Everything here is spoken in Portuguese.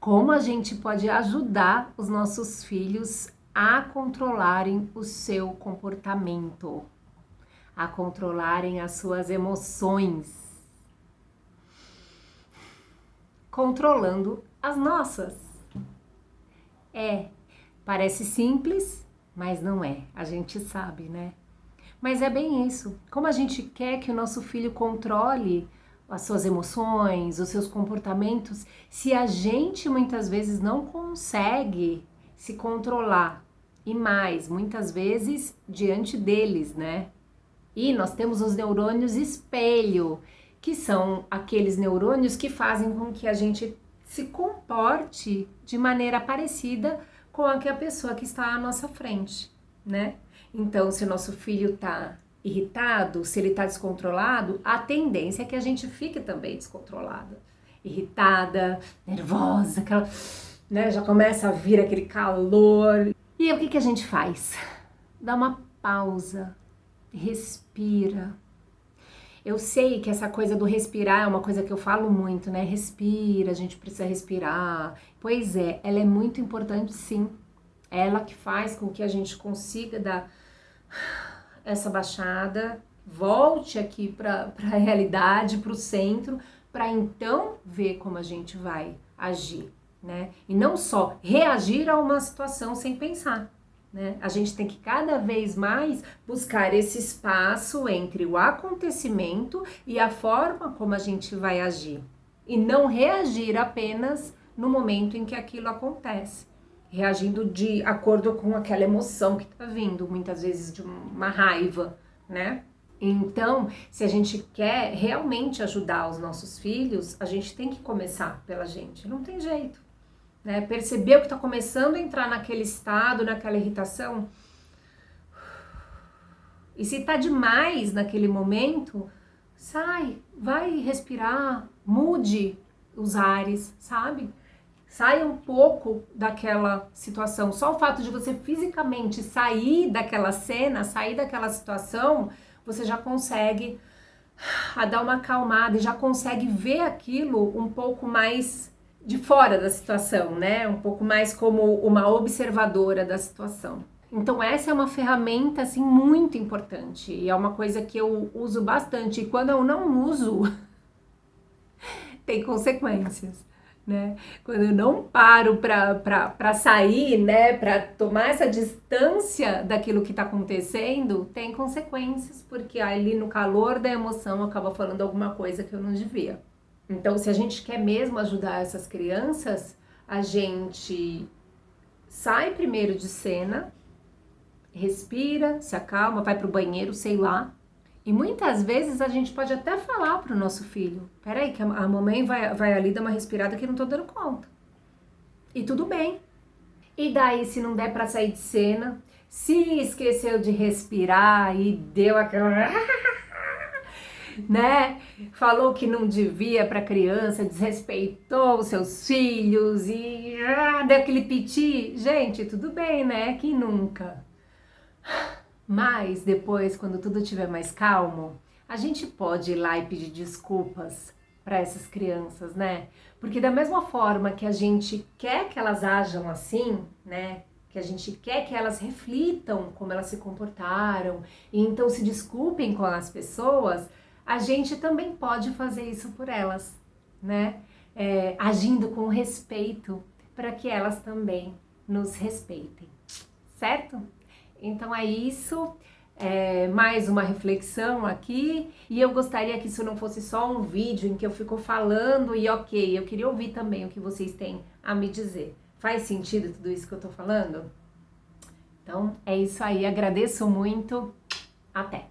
como a gente pode ajudar os nossos filhos a controlarem o seu comportamento, a controlarem as suas emoções, controlando as nossas. Parece simples, mas não é, a gente sabe, né? Mas é bem isso. Como a gente quer que o nosso filho controle as suas emoções, os seus comportamentos, se a gente muitas vezes não consegue se controlar e mais, muitas vezes diante deles, né? E nós temos os neurônios espelho, que são aqueles neurônios que fazem com que a gente se comporte de maneira parecida com a que a pessoa que está à nossa frente, né? Então, se o nosso filho está irritado, se ele está descontrolado, a tendência é que a gente fique também descontrolada, irritada, nervosa, aquela, né? Já começa a vir aquele calor. E o que a gente faz? Dá uma pausa, respira. Eu sei que essa coisa do respirar é uma coisa que eu falo muito, né? Respira, a gente precisa respirar. Pois é, ela é muito importante, sim. É ela que faz com que a gente consiga dar essa baixada, volte aqui para a realidade, para o centro, para então ver como a gente vai agir, né? E não só reagir a uma situação sem pensar, né? A gente tem que cada vez mais buscar esse espaço entre o acontecimento e a forma como a gente vai agir. E não reagir apenas no momento em que aquilo acontece. Reagindo de acordo com aquela emoção que tá vindo, muitas vezes de uma raiva, né? Então, se a gente quer realmente ajudar os nossos filhos, a gente tem que começar pela gente, não tem jeito, né? Percebeu que tá começando a entrar naquele estado, naquela irritação? E se tá demais naquele momento, sai, vai respirar, mude os ares, sabe? Saia um pouco daquela situação. Só o fato de você fisicamente sair daquela cena, sair daquela situação, você já consegue dar uma acalmada e já consegue ver aquilo um pouco mais de fora da situação, né? Um pouco mais como uma observadora da situação. Então essa é uma ferramenta assim muito importante e é uma coisa que eu uso bastante. E quando eu não uso, tem consequências. Né? Quando eu não paro para sair, né, para tomar essa distância daquilo que está acontecendo, tem consequências, porque ali no calor da emoção eu acabo falando alguma coisa que eu não devia. Então, se a gente quer mesmo ajudar essas crianças, a gente sai primeiro de cena, respira, se acalma, vai pro banheiro, sei lá. E muitas vezes a gente pode até falar pro nosso filho, peraí que a mamãe vai ali dar uma respirada que eu não tô dando conta. E tudo bem. E daí se não der pra sair de cena, se esqueceu de respirar e deu aquela... né? Falou que não devia pra criança, desrespeitou os seus filhos e deu aquele piti. Gente, tudo bem, né? Quem nunca? Mas depois, quando tudo estiver mais calmo, a gente pode ir lá e pedir desculpas para essas crianças, né? Porque da mesma forma que a gente quer que elas ajam assim, né? Que a gente quer que elas reflitam como elas se comportaram e então se desculpem com as pessoas, a gente também pode fazer isso por elas, né? Agindo com respeito para que elas também nos respeitem, certo? Então é isso, mais uma reflexão aqui, e eu gostaria que isso não fosse só um vídeo em que eu fico falando e ok, eu queria ouvir também o que vocês têm a me dizer. Faz sentido tudo isso que eu tô falando? Então é isso aí, agradeço muito, até!